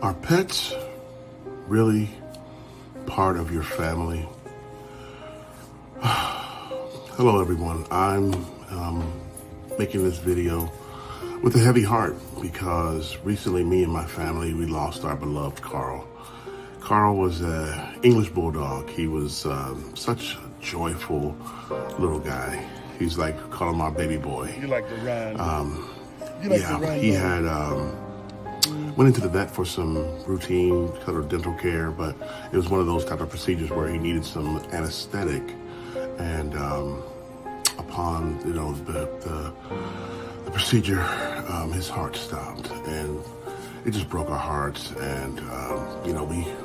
Are pets really part of your family? Hello everyone, I'm making this video with a heavy heart because recently me and my family, we lost our beloved Carl. Carl was an English Bulldog. He was such a joyful little guy. He's like, call him our baby boy. You like to run. He had went into the vet for some routine kind of dental care, but it was one of those type of procedures where he needed some anesthetic, and upon the procedure, his heart stopped, and it just broke our hearts, and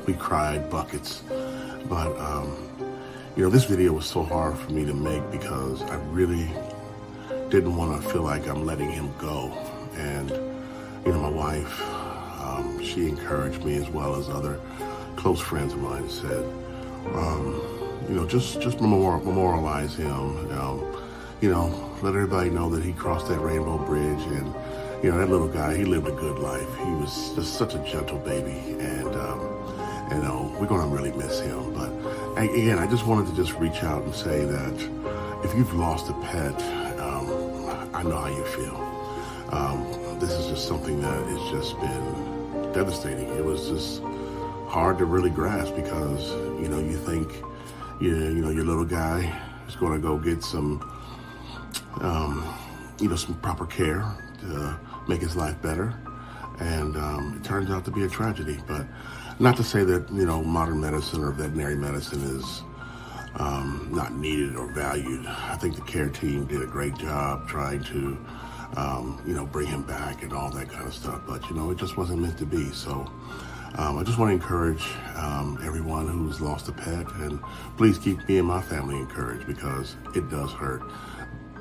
we cried buckets. But this video was so hard for me to make because I really didn't want to feel like I'm letting him go. And my wife, she encouraged me, as well as other close friends of mine, said, just memorialize him. Let everybody know that he crossed that rainbow bridge, and that little guy, he lived a good life. He was just such a gentle baby, and we're gonna really miss him. But again, I just wanted to just reach out and say that if you've lost a pet, I know how you feel. This is just something that has just been devastating. It was just hard to really grasp because you think your little guy is going to go get some some proper care to make his life better, and it turns out to be a tragedy. But not to say that modern medicine or veterinary medicine is not needed or valued. I think the care team did a great job trying to bring him back and all that kind of stuff, but it just wasn't meant to be. So I just want to encourage everyone who's lost a pet, and please keep me and my family encouraged because it does hurt.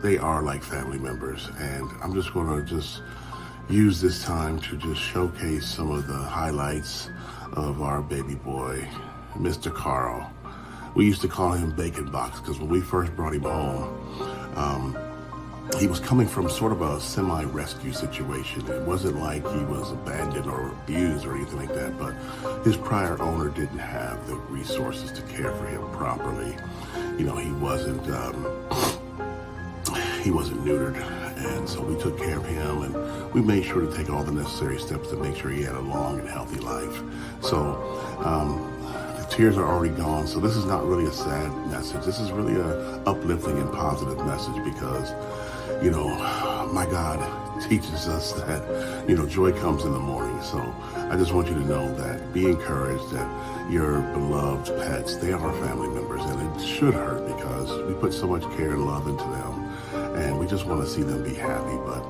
They are like family members, and I'm just going to use this time to just showcase some of the highlights of our baby boy, Mr. Carl. We used to call him Bacon Box because when we first brought him home, he was coming from sort of a semi-rescue situation. It wasn't like he was abandoned or abused or anything like that, but his prior owner didn't have the resources to care for him properly. He wasn't neutered, and so we took care of him, and we made sure to take all the necessary steps to make sure he had a long and healthy life. So the tears are already gone, so this is not really a sad message. This is really a uplifting and positive message because my God teaches us that, joy comes in the morning. So I just want you to know that, be encouraged that your beloved pets, they are family members, and it should hurt because we put so much care and love into them, and we just want to see them be happy. But,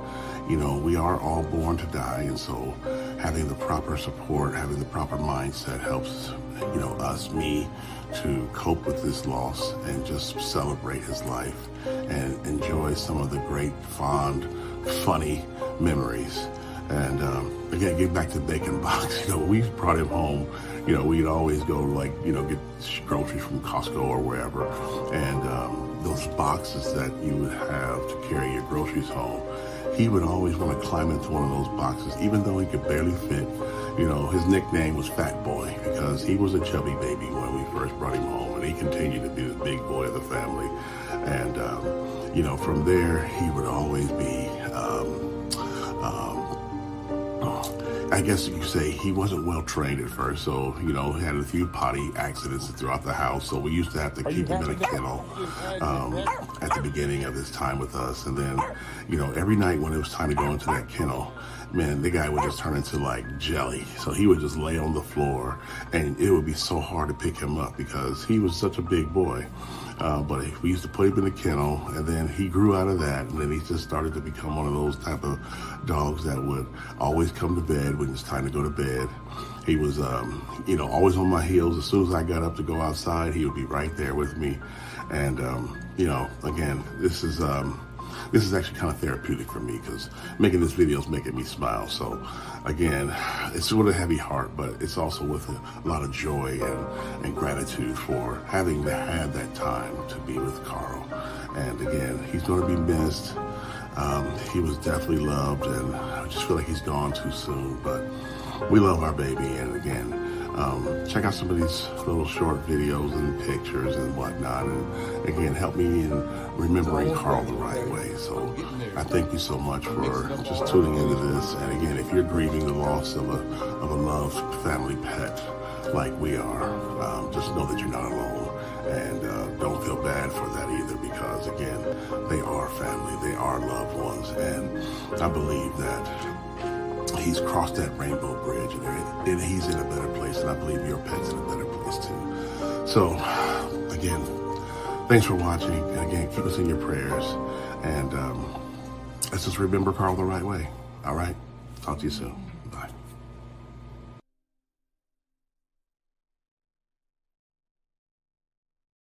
we are all born to die, and so having the proper support, having the proper mindset helps, me to cope with this loss and just celebrate his life and enjoy some of the great, fond, funny memories. And again, get back to Bacon Box. We brought him home. We'd always go get groceries from Costco or wherever, and those boxes that you would have to carry your groceries home, he would always want to climb into one of those boxes, even though he could barely fit. His nickname was Fat Boy because he was a chubby baby when we first brought him home, and he continued to be the big boy of the family. And from there, he would always be, I guess you could say he wasn't well trained at first, so he had a few potty accidents throughout the house, so we used to have to keep him in a kennel at the beginning of his time with us. And then every night when it was time to go into that kennel, man, the guy would just turn into like jelly. So he would just lay on the floor, and it would be so hard to pick him up because he was such a big boy. But we used to put him in the kennel, and then he grew out of that, and then he just started to become one of those type of dogs that would always come to bed when it's time to go to bed. He was, always on my heels. As soon as I got up to go outside, he would be right there with me. And, again, this is actually kind of therapeutic for me because making this video is making me smile. So again, it's with a heavy heart, but it's also with a lot of joy and gratitude for having had that time to be with Carl. And again, he's going to be missed. He was definitely loved, and I just feel like he's gone too soon, but we love our baby. And again, check out some of these little short videos and pictures and whatnot, and again, help me in remembering Carl the right way. So I thank you so much for just tuning into this. And again, if you're grieving the loss of a loved family pet like we are, just know that you're not alone. And don't feel bad for that either, because again, they are family, they are loved ones, and I believe that he's crossed that rainbow bridge, and he's in a better place, and I believe your pet's in a better place too. So again, thanks for watching, and again, keep us in your prayers, and let's just remember Carl the right way. All right, talk to you soon.